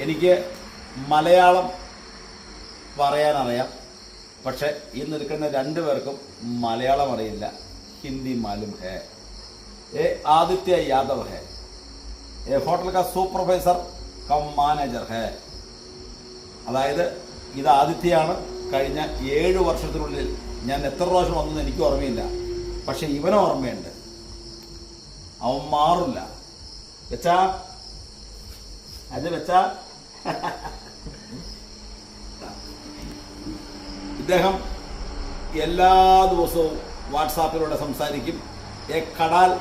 എനിക്ക് മലയാളം പറയാനറിയാം, പക്ഷെ ഈ നിൽക്കുന്ന രണ്ടുപേർക്കും മലയാളം അറിയില്ല. ഹിന്ദി മാലൂം ഹേ. ये आदित्य यादव है, ये होटल का सुपरवाइजर कम മാനേജർ है. അതായത് ഇത് ആദിത്യയാണ്. കഴിഞ്ഞ 7 വർഷത്തിനുള്ളിൽ ഞാൻ എത്ര പ്രാവശ്യം വന്നെന്ന് എനിക്ക് ഓർമ്മയില്ല, പക്ഷെ ഇവന് ഓർമ്മയുണ്ട്. അവൻ മാറില്ല. വെച്ചാ അത് വെച്ചാ ഇദ്ദേഹം എല്ലാ ദിവസവും വാട്സാപ്പിലൂടെ സംസാരിക്കും. एक कड़ाल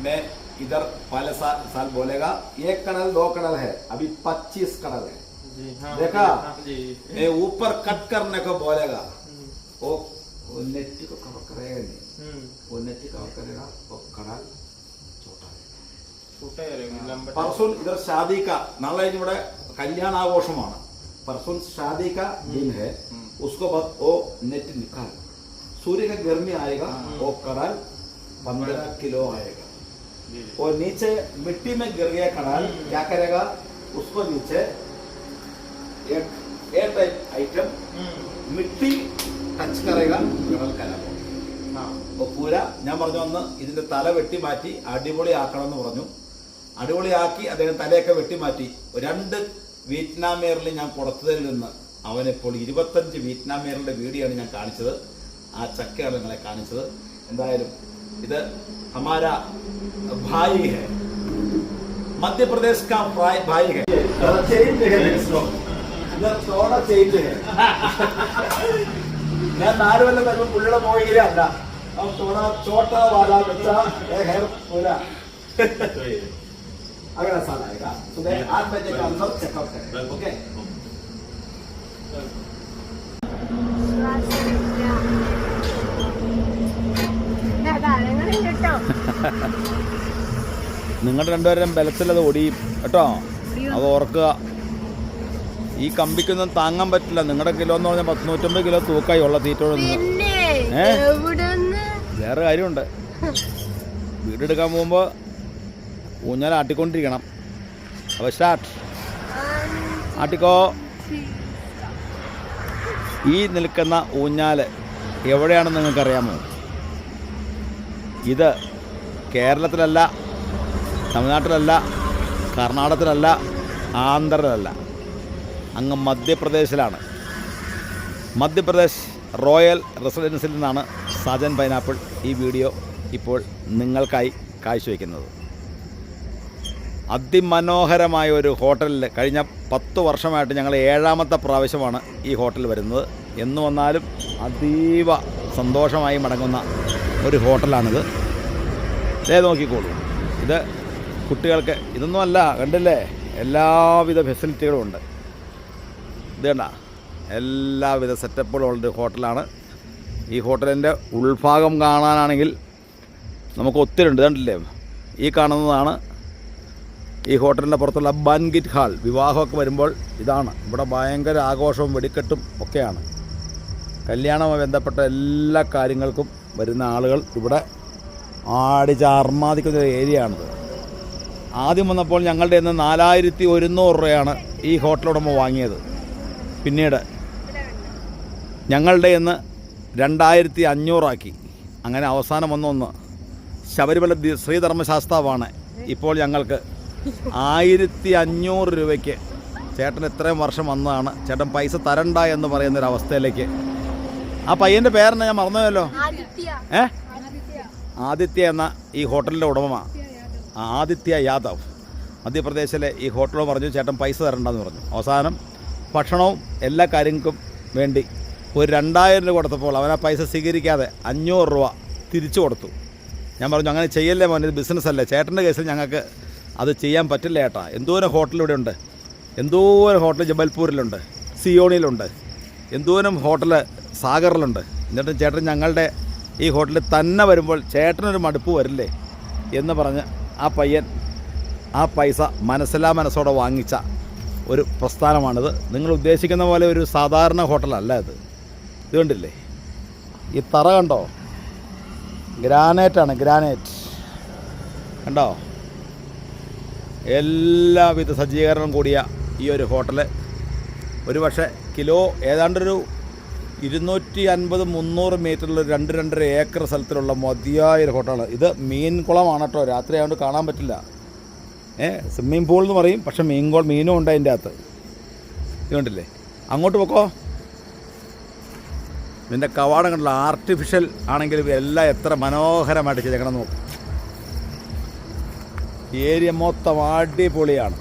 में इधर पहले साल बोलेगा, एक कड़ाल 2 कड़ाल है, अभी 25 कड़ाल है. देखा ये ऊपर कट करने को बोलेगा, वो नेट को कवर करेगा नहीं, वो नेट कवर करेगा, वो कड़ाल छोटा है. परसों इधर शादी का नाले ഇവിടെ കല്യാണ ആഘോഷമാണ്. परसों शादी का दिन है, उसको बाद वो नेट निकाल, सूर्य का गर्मी आएगा, वो कड़ाल 15 किलो आएगा. और नीचे मिट्टी में गिर गया कड़ाल, क्या करेगा, उसको नीचे एक एयर टाइप आइटम मिट्टी टच करेगा, कड़ाल കലക്കും. അപ്പോൾ പൂര ഞാൻ പറഞ്ഞു വന്ന് ഇതിന്റെ തല വെട്ടി മാറ്റി അടിപൊളിയാക്കണം എന്ന് പറഞ്ഞു. അടിപൊളിയാക്കി അദ്ദേഹം തലയൊക്കെ വെട്ടി മാറ്റി. 2 വിയറ്റ്നാമിയറിൽ ഞാൻ കൊടുത്തതിൽ നിന്ന് അവനിപ്പോൾ 25 വിയറ്റ്നാമിയറിന്റെ വീഡിയോ ആണ് ഞാൻ കാണിച്ചത്. ആ ചക്കയാണ് നിങ്ങളെ കാണിച്ചത്. എന്തായാലും इधर हमारा भाई है, मध्य प्रदेश का भाई है. चेंज है, इधर थोड़ा चेंज है. मैं 4 वाले में पुल्ला मोहिरे अल्ला, अब थोड़ा छोटा वाला बच्चा है पूरा. अगला साल आएगा सुबह 8 बजे का हम सब चेकअप करें. ओके. നിങ്ങളുടെ രണ്ടുപേരും ബലത്തിലത് ഒടിയും കേട്ടോ, അത് ഓർക്കുക. ഈ കമ്പിക്കൊന്നും താങ്ങാൻ പറ്റില്ല. നിങ്ങളുടെ കിലോ എന്ന് പറഞ്ഞാൽ 150 കിലോ തൂക്കായി ഉള്ള തീറ്റോടൊന്നും. വേറെ കാര്യമുണ്ട്, വീടെടുക്കാൻ പോകുമ്പോൾ ഊഞ്ഞാൽ ആട്ടിക്കൊണ്ടിരിക്കണം. അപ്പോൾ സ്റ്റാർട്ട് ആട്ടിക്കോ. ഈ നിൽക്കുന്ന ഊഞ്ഞാൽ എവിടെയാണെന്ന് നിങ്ങൾക്കറിയാമോ? ഇത് കേരളത്തിലല്ല, തമിഴ്നാട്ടിലല്ല, കർണാടകത്തിലല്ല, ആന്ധ്രയിലല്ല, അങ്ങ് മധ്യപ്രദേശിലാണ്. മധ്യപ്രദേശ് റോയൽ റെസിഡൻസിൽ നിന്നാണ് സാജൻ പൈനാപ്പിൾ ഈ വീഡിയോ ഇപ്പോൾ നിങ്ങൾക്കായി കാഴ്ചവെക്കുന്നത്. അതിമനോഹരമായ ഒരു ഹോട്ടലിൽ കഴിഞ്ഞ 10 വർഷമായിട്ട് ഞങ്ങൾ 7ാമത്തെ പ്രാവശ്യമാണ് ഈ ഹോട്ടലിൽ വരുന്നത്. എന്ന് വന്നാലും അതീവ സന്തോഷമായി മടങ്ങുന്ന ഒരു ഹോട്ടലാണിത്. ഇതേ നോക്കിക്കോളൂ. ഇത് കുട്ടികൾക്ക് ഇതൊന്നുമല്ല, കണ്ടില്ലേ, എല്ലാവിധ ഫെസിലിറ്റികളും ഉണ്ട്. ഇത് കണ്ട, എല്ലാവിധ സെറ്റപ്പുകളും ഉള്ളൊരു ഹോട്ടലാണ്. ഈ ഹോട്ടലിൻ്റെ ഉൾഭാഗം കാണാനാണെങ്കിൽ നമുക്ക് ഒത്തിരി ഉണ്ട്. കണ്ടില്ലേ, ഈ കാണുന്നതാണ് ഈ ഹോട്ടലിൻ്റെ പുറത്തുള്ള ബാൻക്വറ്റ് ഹാൾ. വിവാഹമൊക്കെ വരുമ്പോൾ ഇതാണ്. ഇവിടെ ഭയങ്കര ആഘോഷവും വെടിക്കെട്ടും ഒക്കെയാണ്. കല്യാണവുമായി ബന്ധപ്പെട്ട എല്ലാ കാര്യങ്ങൾക്കും വരുന്ന ആളുകൾ ഇവിടെ ആടിച്ചാർമാദിക്കുന്ന ഒരു ഏരിയയാണിത്. ആദ്യം വന്നപ്പോൾ ഞങ്ങളുടെ ഇന്ന് 4100 രൂപയാണ് ഈ ഹോട്ടലുടമ വാങ്ങിയത്. പിന്നീട് ഞങ്ങളുടെ ഇന്ന് 2500 ആക്കി. അങ്ങനെ അവസാനം വന്നൊന്ന് ശബരിമല ശ്രീധർമ്മശാസ്താവാണ് ഇപ്പോൾ ഞങ്ങൾക്ക് 1500 രൂപയ്ക്ക്. ചേട്ടൻ ഇത്രയും വർഷം വന്നതാണ്, ചേട്ടൻ പൈസ തരണ്ട എന്ന് പറയുന്നൊരവസ്ഥയിലേക്ക്. ആ പയ്യൻ്റെ പേരെന്നാ ഞാൻ മറന്നുപോയല്ലോ. ആദിത്യ എന്ന ഈ ഹോട്ടലിൻ്റെ ഉടമ ആദിത്യ യാദവ്. മധ്യപ്രദേശിലെ ഈ ഹോട്ടൽ പറഞ്ഞു ചേട്ടൻ പൈസ തരണ്ടെന്ന് പറഞ്ഞു. അവസാനം ഭക്ഷണവും എല്ലാ കാര്യങ്ങൾക്കും വേണ്ടി ഒരു 2000 രൂപ കൊടുത്തപ്പോൾ അവൻ ആ പൈസ സ്വീകരിക്കാതെ 500 രൂപ തിരിച്ചു കൊടുത്തു. ഞാൻ പറഞ്ഞു അങ്ങനെ ചെയ്യല്ലേ മോനെ, ഇത് ബിസിനസ്സല്ലേ. ചേട്ടൻ്റെ കേസിൽ ഞങ്ങൾക്ക് അത് ചെയ്യാൻ പറ്റില്ല ചേട്ടാ. എന്തോരം ഹോട്ടൽ ഇവിടെ ഉണ്ട്, എന്തോരം ഹോട്ടൽ ജബൽപൂരിലുണ്ട്, സിയോണിയിലുണ്ട്, എന്തോരം ഹോട്ടൽ സാഗറിലുണ്ട്. എന്നിട്ടും ചേട്ടൻ ഞങ്ങളുടെ ഈ ഹോട്ടലിൽ തന്നെ വരുമ്പോൾ ചേട്ടനൊരു മടുപ്പ് വരില്ലേ എന്ന് പറഞ്ഞ് ആ പയ്യൻ ആ പൈസ മനസ്സോടെ വാങ്ങിച്ച ഒരു പ്രസ്ഥാനമാണിത്. നിങ്ങൾ ഉദ്ദേശിക്കുന്ന പോലെ ഒരു സാധാരണ ഹോട്ടലല്ല ഇത്. ഇത് കണ്ടില്ലേ, ഈ തറ കണ്ടോ, ഗ്രാനൈറ്റാണ്, ഗ്രാനൈറ്റ് കണ്ടോ. എല്ലാവിധ സജ്ജീകരണം കൂടിയ ഈ ഒരു ഹോട്ടൽ. ഒരു പക്ഷേ കിലോ ഏതാണ്ടൊരു 250-300 മീറ്ററിൽ 2-2.5 ഏക്കർ സ്ഥലത്തിലുള്ള മതിയായൊരു ഹോട്ടലാണ്. ഇത് മീൻ കുളമാണ് കേട്ടോ. രാത്രി ആയതുകൊണ്ട് കാണാൻ പറ്റില്ല. സ്വിമ്മിംഗ് പൂൾ എന്ന് പറയും, പക്ഷേ മീനും ഉണ്ട് അതിൻ്റെ അകത്ത്. ഇത് കണ്ടില്ലേ? അങ്ങോട്ട് പോക്കോ. ഇതിൻ്റെ കവാടം കണ്ടില്ല, ആർട്ടിഫിഷ്യൽ ആണെങ്കിലും എല്ലാം എത്ര മനോഹരമായിട്ട് ചെയ്തേക്കണം നോക്കും. ഏരിയ മൊത്തം അടിപൊളിയാണ്.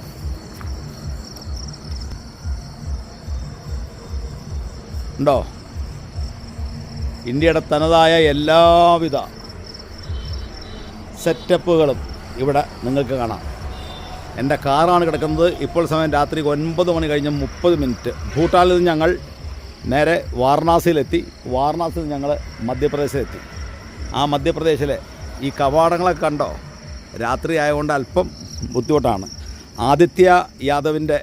ഉണ്ടോ? ഇന്ത്യയുടെ തനതായ എല്ലാവിധ സെറ്റപ്പുകളും ഇവിടെ നിങ്ങൾക്ക് കാണാം. എൻ്റെ കാറാണ് കിടക്കുന്നത്. ഇപ്പോൾ സമയം രാത്രി 9 മണി കഴിഞ്ഞ് 30 മിനിറ്റ്. ഭൂട്ടാനിൽ നിന്ന് ഞങ്ങൾ നേരെ വാരണാസിയിലെത്തി. വാരണാസിയിൽ നിന്ന് ഞങ്ങൾ മധ്യപ്രദേശിലെത്തി. ആ മധ്യപ്രദേശിലെ ഈ കവാടങ്ങളൊക്കെ കണ്ടോ? രാത്രി ആയതുകൊണ്ട് അല്പം ബുദ്ധിമുട്ടാണ്. ആദിത്യ യാദവിൻ്റെ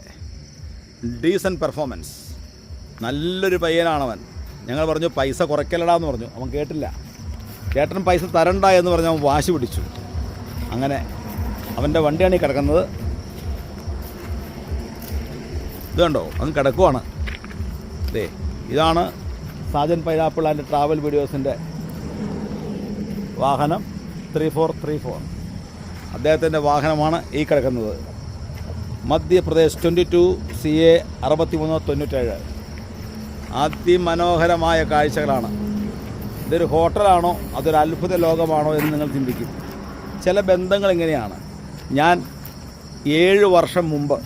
ഡീസൻറ്റ് പെർഫോമൻസ്. നല്ലൊരു പയ്യനാണവൻ. ഞങ്ങൾ പറഞ്ഞു പൈസ കുറയ്ക്കലടാന്ന് പറഞ്ഞു. അവൻ കേട്ടില്ല. ചേട്ടൻ പൈസ തരണ്ട എന്ന് പറഞ്ഞ് അവൻ വാശി പിടിച്ചു. അങ്ങനെ അവൻ്റെ വണ്ടിയാണ് ഈ കിടക്കുന്നത്. ഇത് കണ്ടോ? അവൻ കിടക്കുവാണ്. അതെ, ഇതാണ് സാജൻ പൈനാപ്പിൾ ആൻഡ് ട്രാവൽ വീഡിയോസിൻ്റെ വാഹനം 3434. അദ്ദേഹത്തിൻ്റെ വാഹനമാണ് ഈ കിടക്കുന്നത്. മധ്യപ്രദേശ് 22 CA 6397. അതിമനോഹരമായ കാഴ്ചകളാണ്. ഇതൊരു ഹോട്ടലാണോ അതൊരു അത്ഭുത ലോകമാണോ എന്ന് നിങ്ങൾ ചിന്തിക്കും. ചില ബന്ധങ്ങൾ ഇങ്ങനെയാണ്. ഞാൻ 7 വർഷം മുമ്പ്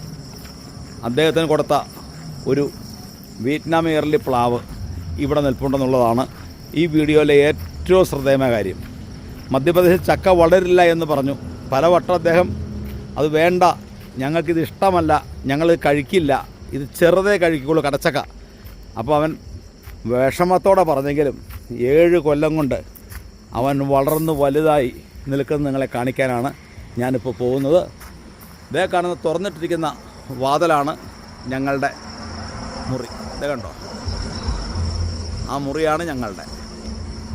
അദ്ദേഹത്തിന് കൊടുത്ത ഒരു വിയറ്റ്നാം എയർലി പ്ലാവ് ഇവിടെ നിൽപ്പുണ്ടെന്നുള്ളതാണ് ഈ വീഡിയോയിലെ ഏറ്റവും ശ്രദ്ധേയമായ കാര്യം. മധ്യപ്രദേശിൽ ചക്ക വളരില്ല എന്ന് പറഞ്ഞു. പലവട്ടം അദ്ദേഹം അത് വേണ്ട, ഞങ്ങൾക്കിത് ഇഷ്ടമല്ല, ഞങ്ങൾ കഴിക്കില്ല, ഇത് ചെറുതേ കഴിക്കുള്ളൂ കടച്ചക്ക. അപ്പോൾ അവൻ വിഷമത്തോടെ പറഞ്ഞെങ്കിലും 7 കൊല്ലം കൊണ്ട് അവൻ വളർന്ന് വലുതായി നിൽക്കുന്നത് നിങ്ങളെ കാണിക്കാനാണ് ഞാനിപ്പോൾ പോകുന്നത്. ഇതേ കാണുന്ന തുറന്നിട്ടിരിക്കുന്ന വാതിലാണ് ഞങ്ങളുടെ മുറി. ഇതേ കണ്ടോ? ആ മുറിയാണ് ഞങ്ങളുടെ.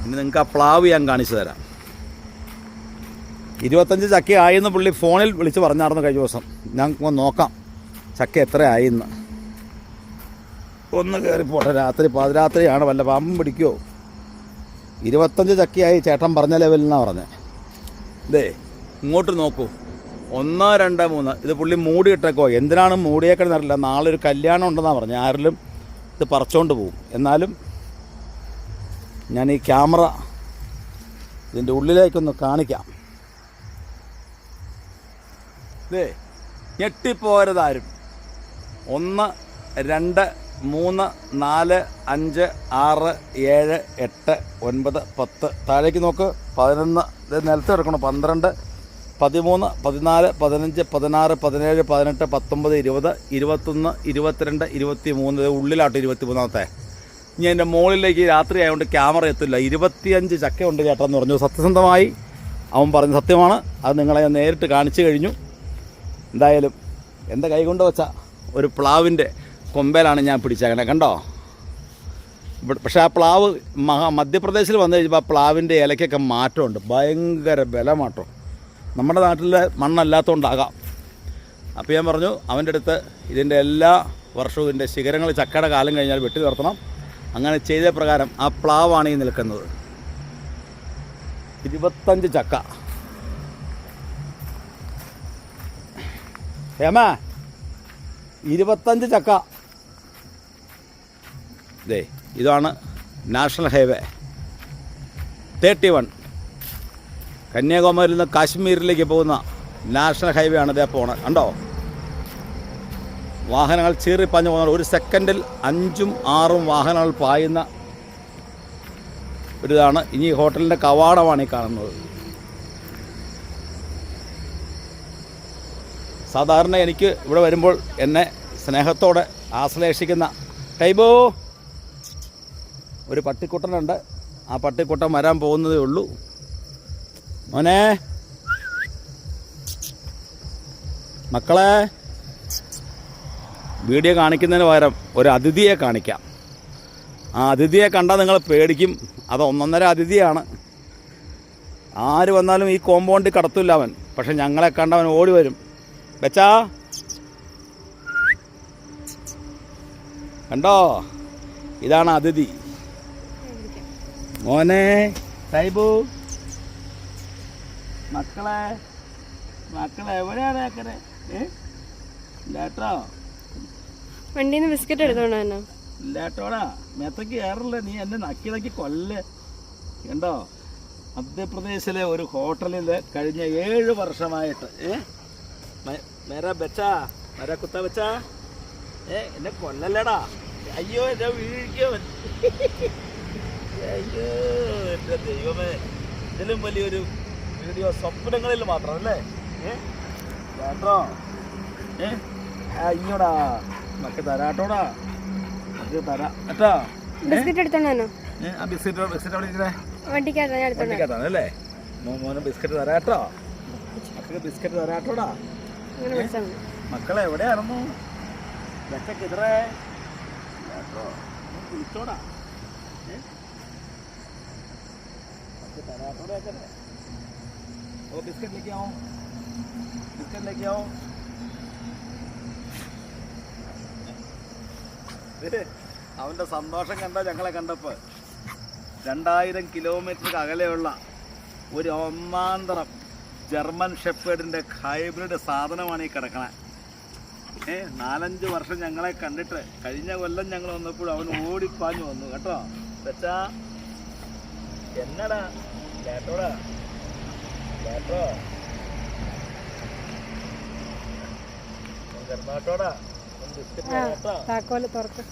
ഇനി നിങ്ങൾക്ക് ആ പ്ലാവ് ഞാൻ കാണിച്ചു തരാം. 25 ചക്ക ആയിന്ന് പുള്ളി ഫോണിൽ വിളിച്ച് പറഞ്ഞായിരുന്നു കഴിഞ്ഞ ദിവസം. ഞങ്ങൾക്ക് നോക്കാം ചക്ക എത്ര ആയിന്ന്. ഒന്ന് കയറിപ്പോട്ടെ. രാത്രി പാതിരാത്രിയാണ്, വല്ല പാമ്പും പിടിക്കുമോ? 25 ചക്കയായി ചേട്ടൻ പറഞ്ഞ ലെവലിനാണ് പറഞ്ഞത്. ഇതേ ഇങ്ങോട്ട് നോക്കൂ. 1 2 3. ഇത് പുള്ളി മൂടിയിട്ടേക്കോ. എന്തിനാണ് മൂടിയേക്കണമെന്നറിയില്ല. നാളെ ഒരു കല്യാണം ഉണ്ടെന്നാണ് പറഞ്ഞത്. ആരിലും ഇത് പറിച്ചുകൊണ്ട് പോകും. എന്നാലും ഞാൻ ഈ ക്യാമറ ഇതിൻ്റെ ഉള്ളിലേക്കൊന്ന് കാണിക്കാം. ഇതേ ഞെട്ടിപ്പോരുതാരും. 1 2 3 4 5 6 7 8 9 10. താഴേക്ക് നോക്ക്. 11. ഇത് നിലത്ത് കിടക്കണം. 12 13 14 15 16 17 18 19 20 21 22 23. ഉള്ളിലാട്ടോ 23ാമത്തെ. ഇനി എൻ്റെ മുകളിലേക്ക് രാത്രി ആയതുകൊണ്ട് ക്യാമറ എത്തില്ല. 25 ചക്കയുണ്ട് ചേട്ടാന്ന് പറഞ്ഞു. സത്യസന്ധമായി അവൻ പറഞ്ഞ സത്യമാണ്. അത് നിങ്ങളെ ഞാൻ നേരിട്ട് കാണിച്ചു കഴിഞ്ഞു. എന്തായാലും എൻ്റെ കൈകൊണ്ട് വെച്ച ഒരു പ്ലാവിൻ്റെ കൊമ്പയിലാണ് ഞാൻ പിടിച്ചേക്കണേ. കണ്ടോ? പക്ഷേ ആ പ്ലാവ് മധ്യപ്രദേശിൽ വന്നു കഴിഞ്ഞപ്പോൾ ആ പ്ലാവിൻ്റെ ഇലയ്ക്കൊക്കെ മാറ്റമുണ്ട്. ഭയങ്കര ബലമാറ്റം. നമ്മുടെ നാട്ടിലെ മണ്ണല്ലാത്തതുകൊണ്ടാകാം. അപ്പോൾ ഞാൻ പറഞ്ഞു അവൻ്റെ അടുത്ത് ഇതിൻ്റെ എല്ലാ വർഷവും ഇതിൻ്റെ ശിഖരങ്ങൾ ചക്കയുടെ കാലം കഴിഞ്ഞാൽ വെട്ടി നിർത്തണം. അങ്ങനെ ചെയ്ത പ്രകാരം ആ പ്ലാവാണ് ഈ നിൽക്കുന്നത്. 25 ചക്ക. ഹേമ 25 ചക്ക. ദേ ഇതാണ് നാഷണൽ ഹൈവേ 31. കന്യാകുമാരിയിൽ നിന്ന് കാശ്മീരിലേക്ക് പോകുന്ന നാഷണൽ ഹൈവേ ആണ് ഇതേ പോണത്. കണ്ടോ? വാഹനങ്ങൾ ചീറിപ്പാഞ്ഞ് പോകുന്നത്. ഒരു സെക്കൻഡിൽ 5ഉം 6ഉം വാഹനങ്ങൾ പായുന്ന ഒരിതാണ്. ഇനി ഹോട്ടലിൻ്റെ കവാടമാണ് ഈ കാണുന്നത്. സാധാരണ എനിക്ക് ഇവിടെ വരുമ്പോൾ എന്നെ സ്നേഹത്തോടെ ആശ്ലേഷിക്കുന്ന ടൈബോ ഒരു പട്ടിക്കുട്ടനുണ്ട്. ആ പട്ടിക്കുട്ടൻ വരാൻ പോകുന്നതേ ഉള്ളൂ. മോനെ, മക്കളെ, വീഡിയോ കാണിക്കുന്നതിന് പകരം ഒരു അതിഥിയെ കാണിക്കാം. ആ അതിഥിയെ കണ്ടാൽ നിങ്ങൾ പേടിക്കും. അത് 1.5 അതിഥിയാണ്. ആര് വന്നാലും ഈ കോമ്പൗണ്ടിൽ കടത്തില്ല അവൻ. പക്ഷെ ഞങ്ങളെ കണ്ടവൻ ഓടി വരും. ബച്ചാ കണ്ടോ, ഇതാണ് അതിഥി. മോനെ സൈബു, മക്കളെ എവിടെയാണ് ആക്കരെ? ഇല്ലാട്ടോ, വണ്ടിന്ന് ബിസ്ക്കറ്റ് എടുത്തോണ്ടോ? ഇല്ലാട്ടോടാ, മേത്തക്ക് കയറില്ല, നീ എന്നെ നക്കി കൊല്ലേ. കണ്ടോ, മധ്യപ്രദേശിലെ ഒരു ഹോട്ടലിൽ കഴിഞ്ഞ 7 വർഷമായിട്ട് മേരാ ബച്ചാ, മേരാ കുത്ത ബച്ചാ, എന്നെ കൊല്ലല്ലടാ. അയ്യോ, എന്നെ വീഴിക്കവൻ. അയ്യോ എൻ്റെ ദൈവമേ, ഇതിലും വലിയൊരു വീഡിയോ സ്വപ്നങ്ങളിൽ മാത്രമല്ലേ? കേട്ടോ, അയ്യോടാ, മക്ക തരാട്ടോടാ, മക്ക തരാം കേട്ടോ. ബിസ്ക്കറ്റ് എടുത്തോണ്ടോ? ബിസ്ക്കറ്റ് അവിടെ ഇരിക്കണേ, വണ്ടിക്കകത്താണല്ലേ? മോനെ ബിസ്ക്കറ്റ് തരാട്ടോ, മക്കൾക്ക് ബിസ്ക്കറ്റ് തരാട്ടോടാ. മക്കളെ എവിടെയായിരുന്നു? ബെച്ചക്കെതിരെ കേട്ടോ, വിളിച്ചോടാ. തരാട്ടോടെ ഓ, ബിസ്ക്കറ്റ് ലേക്കാവോ, ബിസ്ക്കറ്റ് ലേക്കാവോ. അവൻ്റെ സന്തോഷം കണ്ട ഞങ്ങളെ കണ്ടപ്പോൾ 2000 കിലോമീറ്റർ അകലെയുള്ള ഒരു ഒന്നാന്തരം ജർമ്മൻ ഷെപ്പേർഡിൻ്റെ ഹൈബ്രിഡ് സാധനമാണ് ഈ കിടക്കണേ. 4-5 വർഷം ഞങ്ങളെ കണ്ടിട്ട് കഴിഞ്ഞ കൊല്ലം ഞങ്ങൾ വന്നപ്പോൾ അവൻ ഓടിപ്പാഞ്ഞു വന്നു കേട്ടോ. വെച്ചാ എന്നടാ കേട്ടോടാ, കേട്ടോ കേട്ടോടാ, ബിസ്ക്കറ്റ് കേട്ടോ. താക്കോല് തുറക്ക്.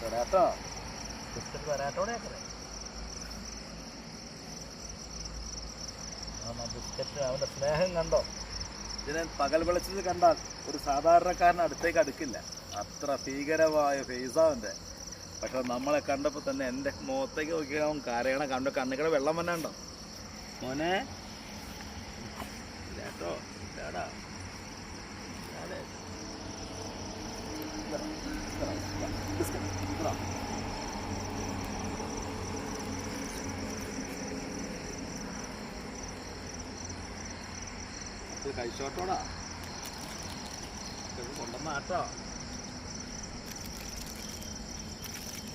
തരാട്ടോ, ബിസ്ക്കറ്റ് തരാട്ടോടെ. ബിസ്ക്കറ്റ് അവൻ്റെ സ്നേഹം കണ്ടോ. ഇതിനെ പകൽ വെളിച്ചത് കണ്ടാൽ ഒരു സാധാരണക്കാരൻ അടുത്തേക്ക് അടുക്കില്ല, അത്ര ഭീകരമായ ഫേസാവൻ്റെ. പക്ഷെ നമ്മളെ കണ്ടപ്പോൾ തന്നെ എൻ്റെ മുഖത്തേക്ക് നോക്കിയാൽ അവൻ കരയണ കണ്ടോ, കണ്ണിക്കടെ വെള്ളം വന്നുണ്ടോ മോനെ. കേട്ടോ, ഇല്ലാടാ, കഴിച്ചോട്ടോടാ, കൊണ്ടുവന്ന ആട്ടോ.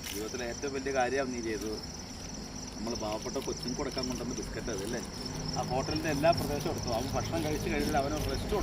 ജീവിതത്തിലെ ഏറ്റവും വലിയ കാര്യമാണ് നീ ചെയ്തത്. നമ്മൾ പാവപ്പെട്ട കൊച്ചിന് കൊടുക്കാൻ കൊണ്ടുവന്ന ബിസ്ക്കറ്റ് അതല്ലേ. ആ ഹോട്ടലിൻ്റെ എല്ലാ പ്രദേശവും എടുത്തു. അവൻ ഭക്ഷണം കഴിച്ച് കഴിഞ്ഞാൽ അവന് റെസ്റ്റ് കൊടുക്കും.